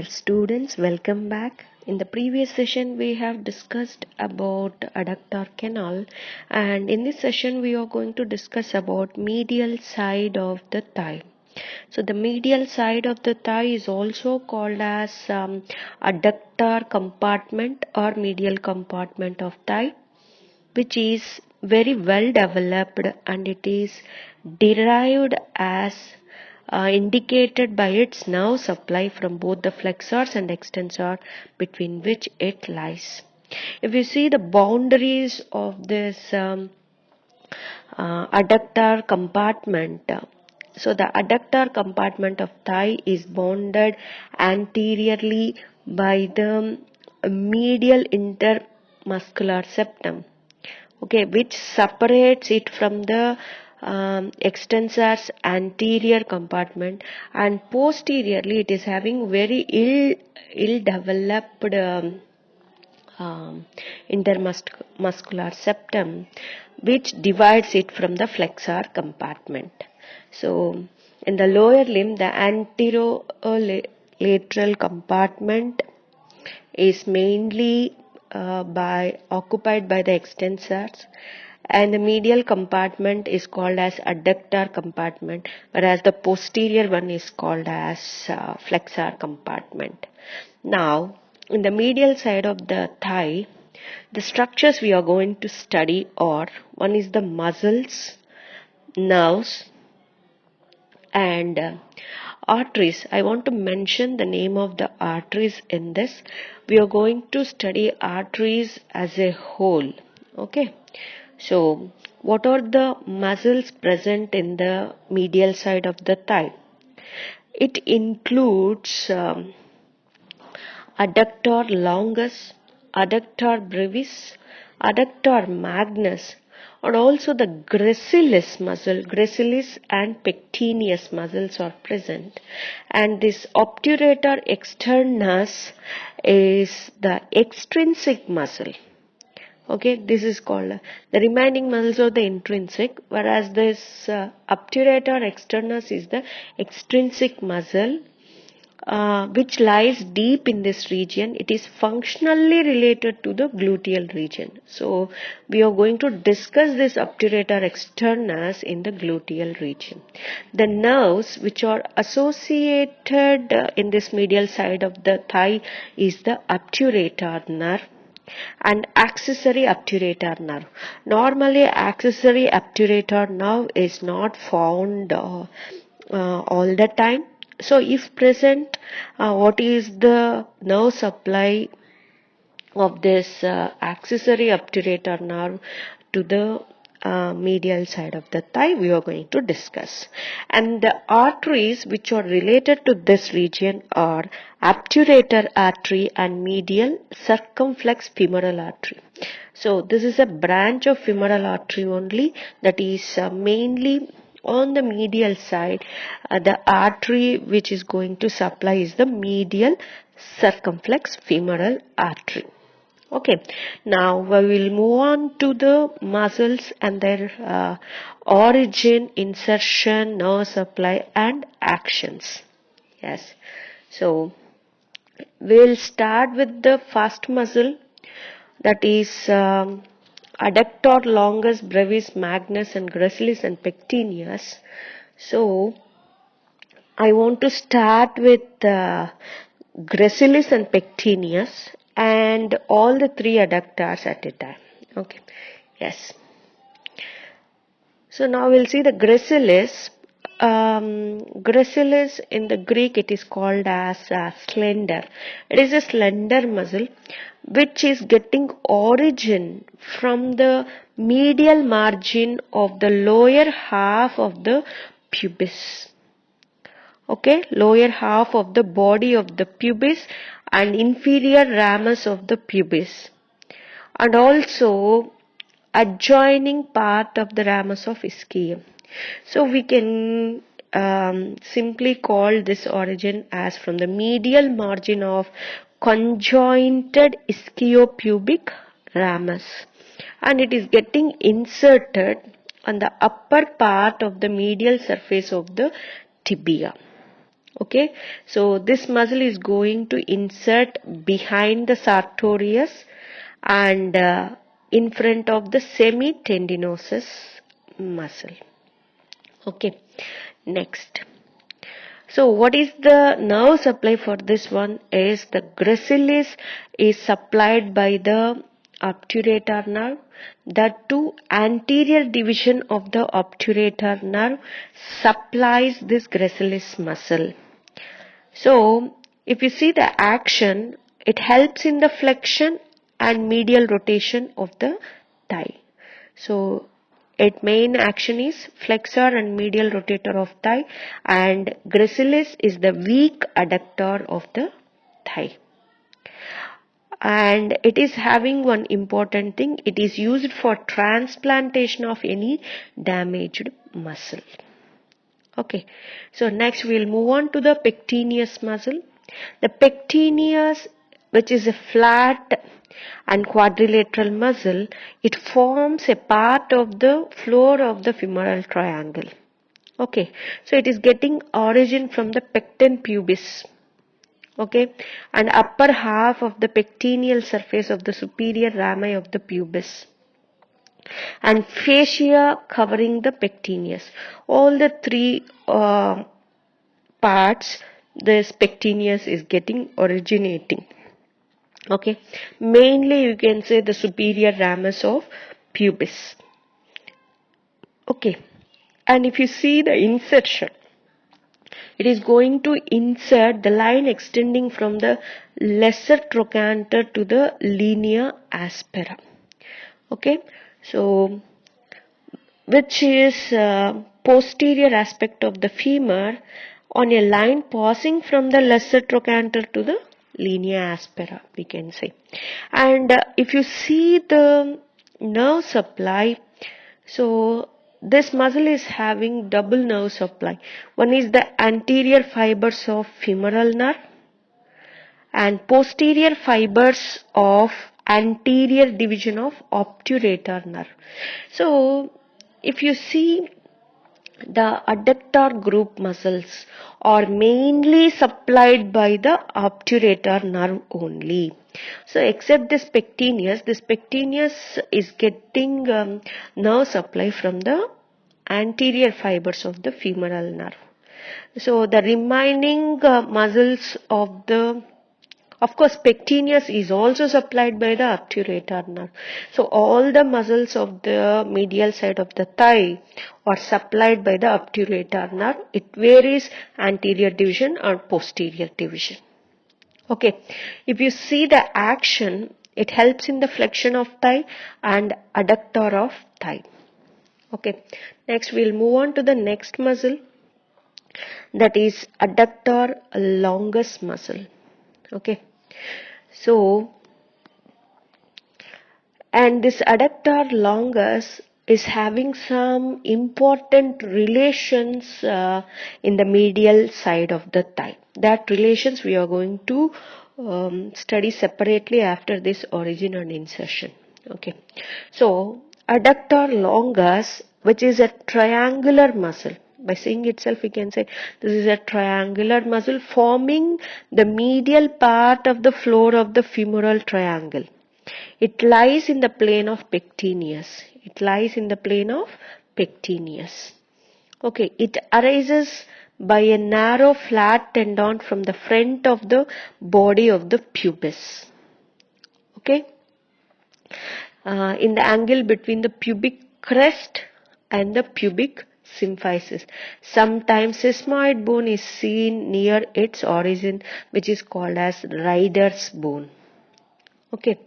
Dear students, welcome back. In the previous session, we have discussed about adductor canal, and in this session, we are going to discuss about medial side of the thigh. So, the medial side of the thigh is also called as adductor compartment or medial compartment of thigh, which is very well developed and it is derived as indicated by its nerve supply from both the flexors and extensor between which it lies. If you see the boundaries of this adductor compartment, so the adductor compartment of thigh is bounded anteriorly by the medial intermuscular septum, okay, which separates it from the extensor's anterior compartment, and posteriorly it is having very ill developed intermuscular septum which divides it from the flexor compartment. So in the lower limb, the anterolateral compartment is mainly occupied by the extensors, and the medial compartment is called as adductor compartment, whereas the posterior one is called as flexor compartment. Now, in the medial side of the thigh, the structures we are going to study are: one is the muscles, nerves, and arteries. I want to mention the name of the arteries in this. We are going to study arteries as a whole. Okay. So, what are the muscles present in the medial side of the thigh? It includes adductor longus, adductor brevis, adductor magnus, and also the gracilis muscle. Gracilis and pectineus muscles are present, and this obturator externus is the extrinsic muscle. Okay, this is called the remaining muscles are the intrinsic, whereas this obturator externus is the extrinsic muscle which lies deep in this region. It is functionally related to the gluteal region. So we are going to discuss this obturator externus in the gluteal region. The nerves which are associated in this medial side of the thigh is the obturator nerve and accessory obturator nerve. Normally, accessory obturator nerve is not found all the time. So, if present, what is the nerve supply of this accessory obturator nerve to the medial side of the thigh? We are going to discuss. And the arteries which are related to this region are obturator artery and medial circumflex femoral artery. So this is a branch of femoral artery only, that is mainly on the medial side. The artery which is going to supply is the medial circumflex femoral artery. Okay, now we will move on to the muscles and their origin, insertion, nerve supply and actions. Yes, so we will start with the first muscle, that is adductor longus, brevis, magnus and gracilis and pectineus. So I want to start with gracilis and pectineus and all the three adductors at a time. Okay, yes. So now we'll see the gracilis. Gracilis in the Greek it is called as slender. It is a slender muscle which is getting origin from the medial margin of the lower half of the pubis. Okay, lower half of the body of the pubis and inferior ramus of the pubis, and also adjoining part of the ramus of ischium. So we can simply call this origin as from the medial margin of conjointed ischiopubic ramus, and it is getting inserted on the upper part of the medial surface of the tibia. Okay, so this muscle is going to insert behind the sartorius and in front of the semitendinosus muscle. Okay, next. So what is the nerve supply for this one is the gracilis is supplied by the obturator nerve. The two anterior division of the obturator nerve supplies this gracilis muscle. So if you see the action, it helps in the flexion and medial rotation of the thigh. So its main action is flexor and medial rotator of thigh, and gracilis is the weak adductor of the thigh. And it is having one important thing, it is used for transplantation of any damaged muscle. Okay, so next we'll move on to the pectineus muscle. The pectineus, which is a flat and quadrilateral muscle, it forms a part of the floor of the femoral triangle. Okay, so it is getting origin from the pecten pubis. Okay, and upper half of the pectineal surface of the superior rami of the pubis, and fascia covering the pectineus. All the three parts this pectineus is getting originating. Okay, mainly you can say the superior ramus of pubis. Okay, and if you see the insertion, it is going to insert the line extending from the lesser trochanter to the linea aspera. Okay, so which is posterior aspect of the femur on a line passing from the lesser trochanter to the linea aspera, we can say. And if you see the nerve supply, so this muscle is having double nerve supply. One is the anterior fibers of femoral nerve and posterior fibers of anterior division of obturator nerve. So if you see the adductor group muscles are mainly supplied by the obturator nerve only. So except this pectineus is getting nerve supply from the anterior fibers of the femoral nerve. So the remaining muscles of course, pectineus is also supplied by the obturator nerve. So all the muscles of the medial side of the thigh are supplied by the obturator nerve. It varies anterior division or posterior division. Okay, if you see the action, it helps in the flexion of thigh and adductor of thigh. Okay, next we'll move on to the next muscle, that is adductor longus muscle. Okay, so and this adductor longus is having some important relations in the medial side of the thigh. That relations we are going to study separately after this origin and insertion. Okay, so adductor longus, which is a triangular muscle. By seeing itself, we can say this is a triangular muscle forming the medial part of the floor of the femoral triangle. It lies in the plane of pectineus. It lies in the plane of pectineus. Okay, it arises by a narrow flat tendon from the front of the body of the pubis. Okay, in the angle between the pubic crest and the pubic symphysis. Sometimes sesamoid bone is seen near its origin, which is called as rider's bone. Okay,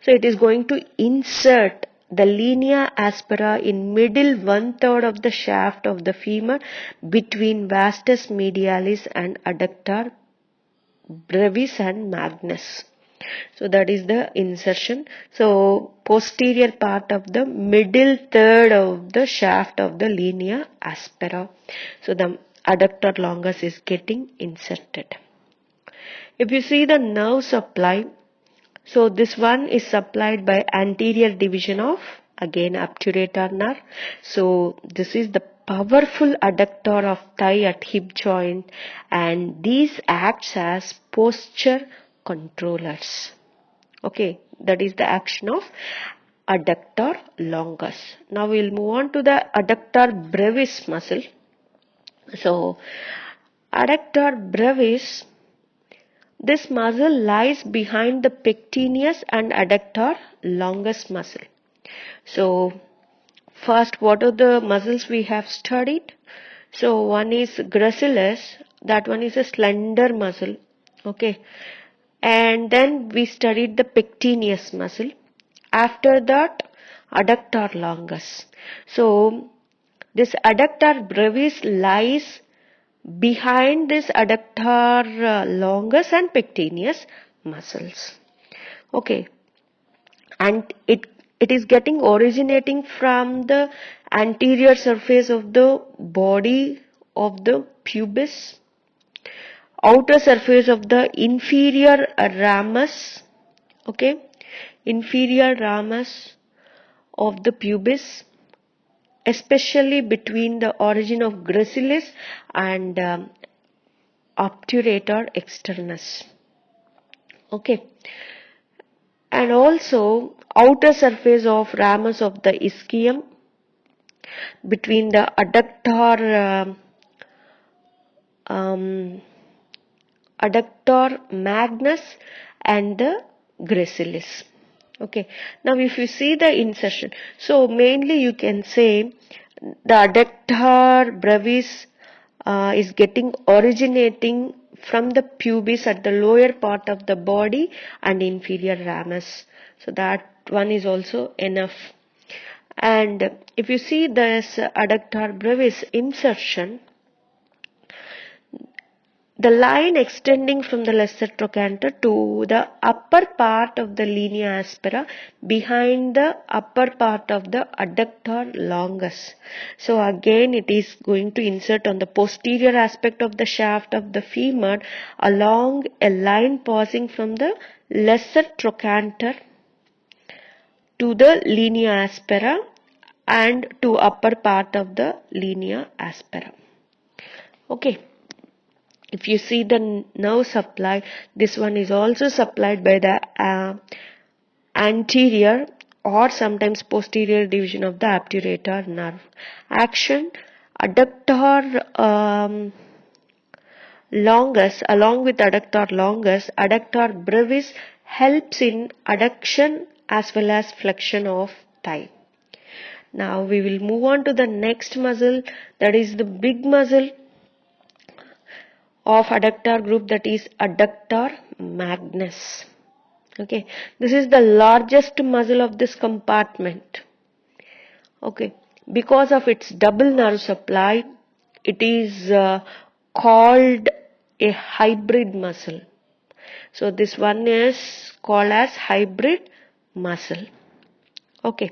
so it is going to insert the linea aspera in middle 1/3 of the shaft of the femur between vastus medialis and adductor brevis and magnus. So that is the insertion. So posterior part of the middle third of the shaft of the linea aspera. So the adductor longus is getting inserted. If you see the nerve supply, so this one is supplied by anterior division of again obturator nerve. So this is the powerful adductor of thigh at hip joint, and these acts as posture controllers. Okay, that is the action of adductor longus. Now we will move on to the adductor brevis muscle. So adductor brevis, this muscle lies behind the pectineus and adductor longus muscle. So first, what are the muscles we have studied? So one is gracilis, that one is a slender muscle. Okay, and then we studied the pectineus muscle. After that, adductor longus. So this adductor brevis lies behind this adductor longus and pectineus muscles. Okay, and it is getting originating from the anterior surface of the body of the pubis, outer surface of the inferior ramus. Okay, inferior ramus of the pubis, especially between the origin of gracilis and obturator externus. Okay, and also outer surface of ramus of the ischium between the adductor magnus and the gracilis. Okay, now if you see the insertion, so mainly you can say the adductor brevis is getting originating from the pubis at the lower part of the body and inferior ramus. So that one is also enough. And if you see this adductor brevis insertion, the line extending from the lesser trochanter to the upper part of the linea aspera behind the upper part of the adductor longus. So again it is going to insert on the posterior aspect of the shaft of the femur along a line passing from the lesser trochanter to the linea aspera and to upper part of the linea aspera. Okay. If you see the nerve supply, this one is also supplied by the anterior or sometimes posterior division of the obturator nerve. Action, adductor longus, along with adductor longus, adductor brevis helps in adduction as well as flexion of thigh. Now we will move on to the next muscle, that is the big muscle of adductor group, that is adductor magnus. Okay, this is the largest muscle of this compartment. Okay, because of its double nerve supply, it is called a hybrid muscle. So this one is called as hybrid muscle. Okay,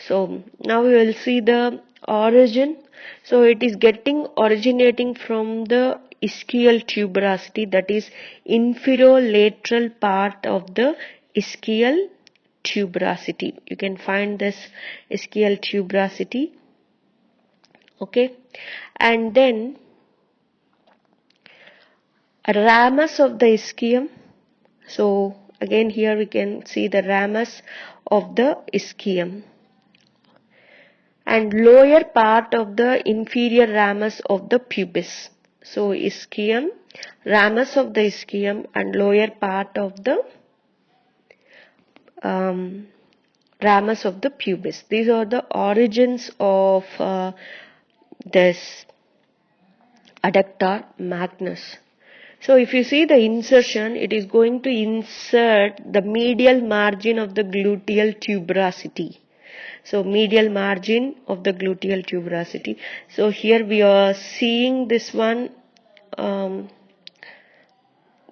so now we will see the origin. So it is originating from the ischial tuberosity, that is inferolateral part of the ischial tuberosity. You can find this ischial tuberosity. Okay, and then a ramus of the ischium. So again here we can see the ramus of the ischium and lower part of the inferior ramus of the pubis. So ischium, ramus of the ischium and lower part of the ramus of the pubis. These are the origins of this adductor magnus. So if you see the insertion, it is going to insert the medial margin of the gluteal tuberosity. So medial margin of the gluteal tuberosity. So here we are seeing this one, the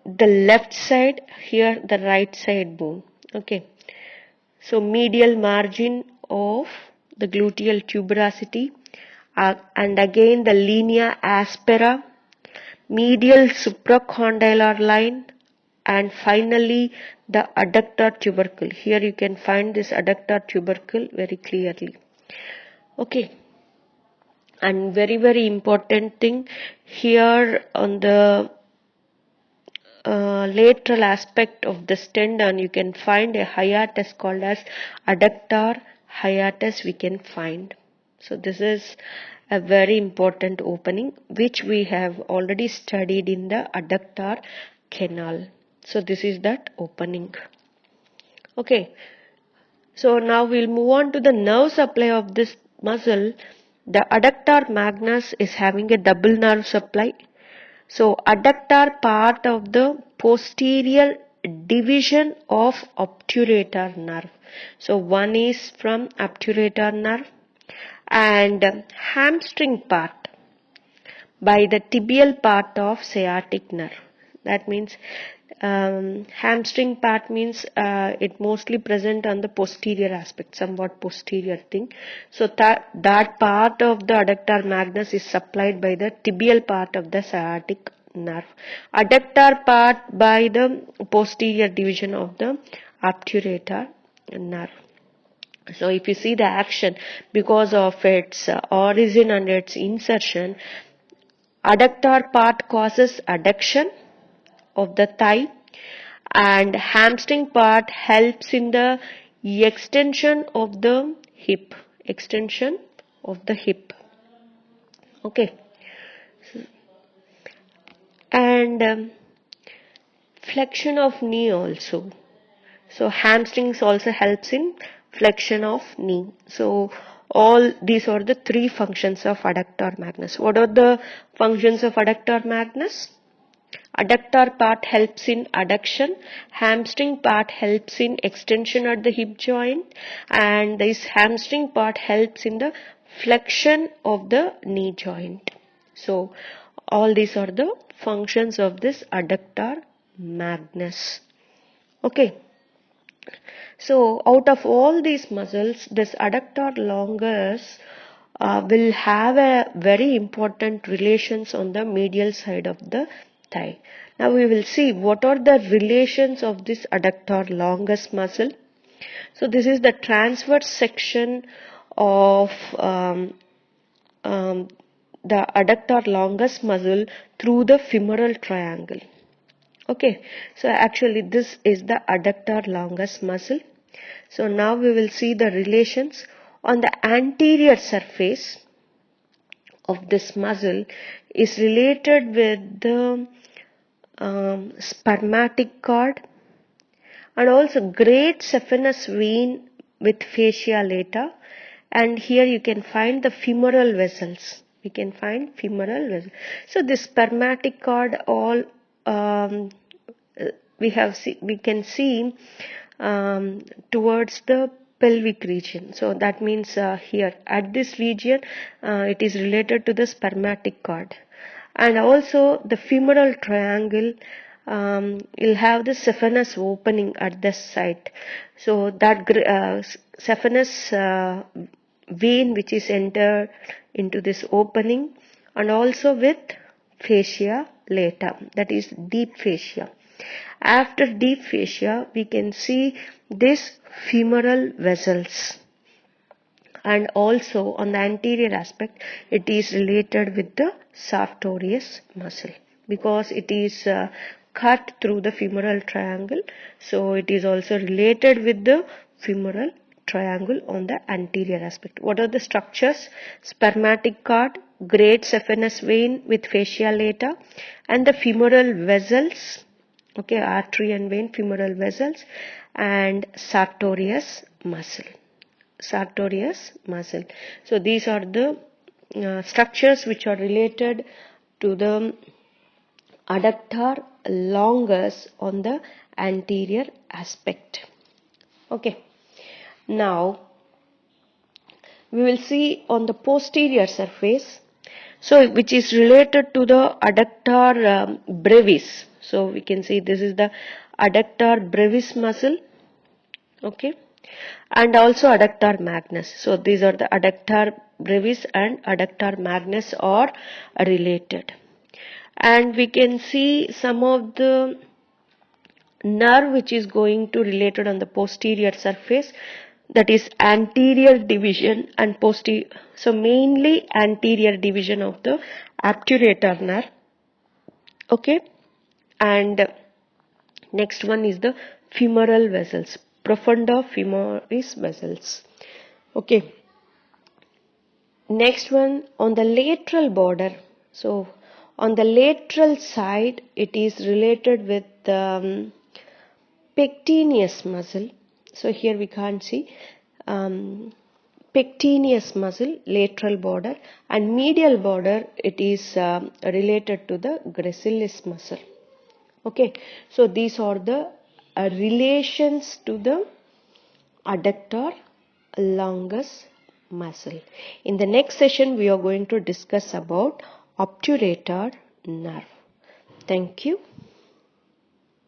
left side, here the right side bone. Okay. So medial margin of the gluteal tuberosity, and again the linea aspera, medial supracondylar line, and finally the adductor tubercle. Here you can find this adductor tubercle very clearly. Okay. And very important thing here on the lateral aspect of this tendon, you can find a hiatus called as adductor hiatus we can find. So this is a very important opening which we have already studied in the adductor canal. So this is that opening. Okay, so now we'll move on to the nerve supply of this muscle. The adductor magnus is having a double nerve supply. So adductor part of the posterior division of obturator nerve. So one is from obturator nerve, and hamstring part by the tibial part of sciatic nerve. That means hamstring part means it mostly present on the posterior aspect, somewhat posterior thing. So that part of the adductor magnus is supplied by the tibial part of the sciatic nerve. Adductor part by the posterior division of the obturator nerve. So if you see the action, because of its origin and its insertion, adductor part causes adduction of the thigh, and hamstring part helps in the extension of the hip. Okay, and flexion of knee also. So hamstrings also helps in flexion of knee. So all these are the three functions of adductor magnus. What are the functions of adductor magnus? Adductor part helps in adduction, hamstring part helps in extension at the hip joint, and this hamstring part helps in the flexion of the knee joint. So all these are the functions of this adductor magnus. Okay. So out of all these muscles, this adductor longus will have a very important relations on the medial side of the thigh. Now we will see what are the relations of this adductor longus muscle. So this is the transverse section of the adductor longus muscle through the femoral triangle. Okay, so actually this is the adductor longus muscle. So now we will see the relations on the anterior surface of this muscle is related with the spermatic cord and also great saphenous vein with fascia lata, and here you can find the femoral vessels. We can find femoral vessels. So this spermatic cord all we can see towards the pelvic region. So that means here at this region it is related to the spermatic cord, and also the femoral triangle will have the saphenous opening at this site. So that saphenous vein which is entered into this opening, and also with fascia lata, that is deep fascia. After deep fascia, we can see this femoral vessels, and also on the anterior aspect it is related with the sartorius muscle because it is cut through the femoral triangle. So it is also related with the femoral triangle on the anterior aspect. What are the structures? Spermatic cord, great saphenous vein with fascia lata, and the femoral vessels. Okay, artery and vein, femoral vessels, and sartorius muscle. So these are the structures which are related to the adductor longus on the anterior aspect. Okay, now we will see on the posterior surface, so which is related to the adductor brevis. So we can see this is the adductor brevis muscle, okay, and also adductor magnus. So these are the adductor brevis and adductor magnus are related, and we can see some of the nerve which is going to related on the posterior surface. that is anterior division and posterior. So mainly anterior division of the obturator nerve. Okay, and next one is the femoral vessels, profunda femoris vessels. Okay, next one on the lateral border. So on the lateral side, it is related with pectineus muscle. So here we can't see pectineus muscle, lateral border, and medial border, it is related to the gracilis muscle. Okay, so these are the relations to the adductor longus muscle. In the next session, we are going to discuss about obturator nerve. Thank you.